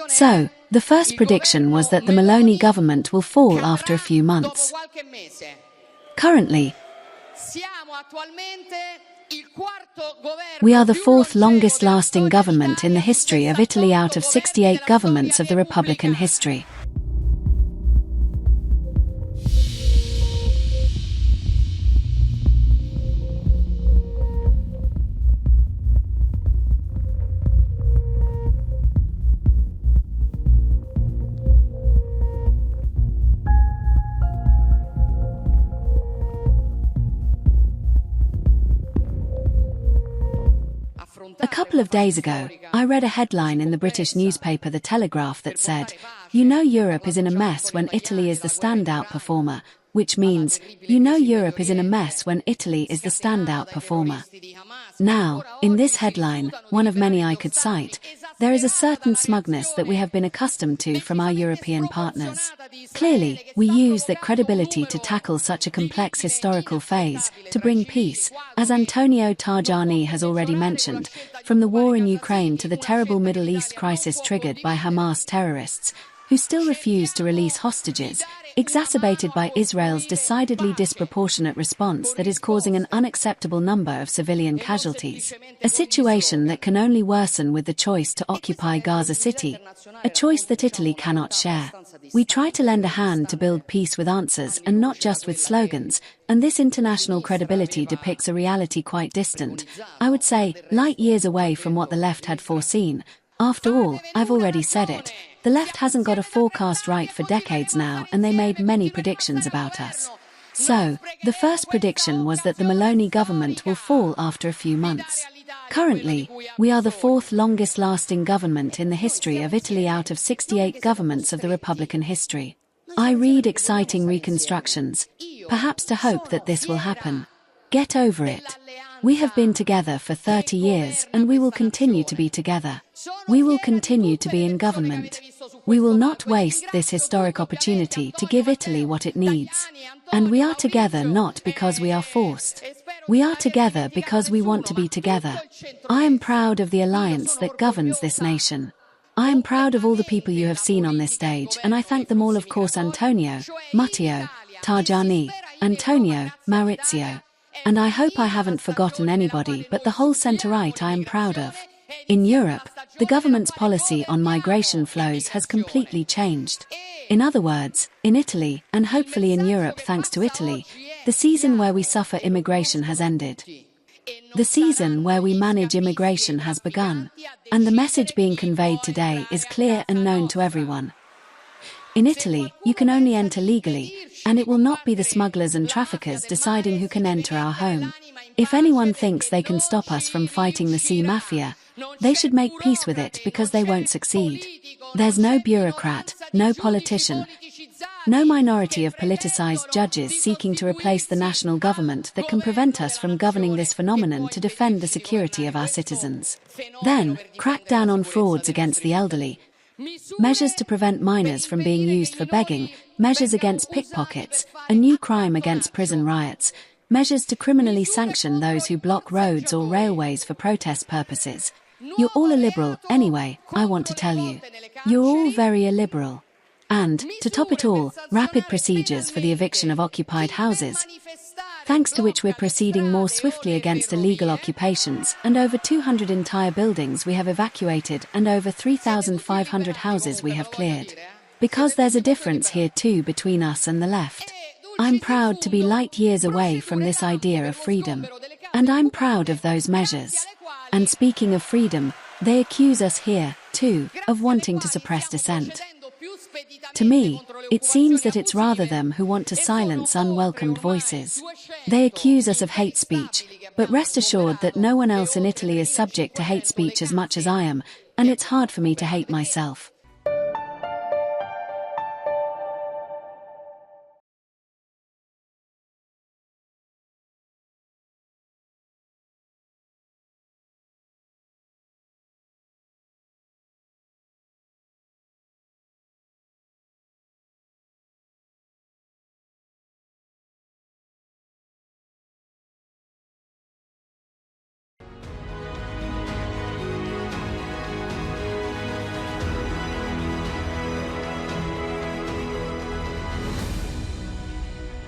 So, the first prediction was that the Meloni government will fall after a few months. Currently, we are the fourth longest-lasting government in the history of Italy out of 68 governments of the Republican history. A couple of days ago, I read a headline in the British newspaper The Telegraph that said, "You know Europe is in a mess when Italy is the standout performer," which means, you know Europe is in a mess when Italy is the standout performer. Now, in this headline, one of many I could cite, there is a certain smugness that we have been accustomed to from our European partners. Clearly, we use that credibility to tackle such a complex historical phase, to bring peace, as Antonio Tajani has already mentioned, from the war in Ukraine to the terrible Middle East crisis triggered by Hamas terrorists, who still refuse to release hostages, exacerbated by Israel's decidedly disproportionate response that is causing an unacceptable number of civilian casualties. A situation that can only worsen with the choice to occupy Gaza City, a choice that Italy cannot share. We try to lend a hand to build peace with answers and not just with slogans, and this international credibility depicts a reality quite distant, I would say, light years away from what the left had foreseen. After all, I've already said it, the left hasn't got a forecast right for decades now, and they made many predictions about us. So, the first prediction was that the Meloni government will fall after a few months. Currently, we are the fourth longest-lasting government in the history of Italy out of 68 governments of the Republican history. I read exciting reconstructions, perhaps to hope that this will happen. Get over it. We have been together for 30 years and we will continue to be together. We will continue to be in government. We will not waste this historic opportunity to give Italy what it needs. And we are together not because we are forced. We are together because we want to be together. I am proud of the alliance that governs this nation. I am proud of all the people you have seen on this stage, and I thank them all, of course, Antonio, Matteo, Tajani, Antonio, Maurizio. And I hope I haven't forgotten anybody, but the whole centre-right I am proud of. In Europe, the government's policy on migration flows has completely changed. In other words, in Italy, and hopefully in Europe thanks to Italy, the season where we suffer immigration has ended. The season where we manage immigration has begun. And the message being conveyed today is clear and known to everyone. In Italy, you can only enter legally, and it will not be the smugglers and traffickers deciding who can enter our home. If anyone thinks they can stop us from fighting the sea mafia, they should make peace with it because they won't succeed. There's no bureaucrat, no politician, no minority of politicized judges seeking to replace the national government that can prevent us from governing this phenomenon to defend the security of our citizens. Then, crack down on frauds against the elderly, measures to prevent minors from being used for begging, measures against pickpockets, a new crime against prison riots, measures to criminally sanction those who block roads or railways for protest purposes. You're all illiberal, anyway, I want to tell you. You're all very illiberal. And, to top it all, rapid procedures for the eviction of occupied houses, thanks to which we're proceeding more swiftly against illegal occupations, and over 200 entire buildings we have evacuated and over 3,500 houses we have cleared. Because there's a difference here too between us and the left. I'm proud to be light years away from this idea of freedom. And I'm proud of those measures. And speaking of freedom, they accuse us here, too, of wanting to suppress dissent. To me, it seems that it's rather them who want to silence unwelcomed voices. They accuse us of hate speech, but rest assured that no one else in Italy is subject to hate speech as much as I am, and it's hard for me to hate myself.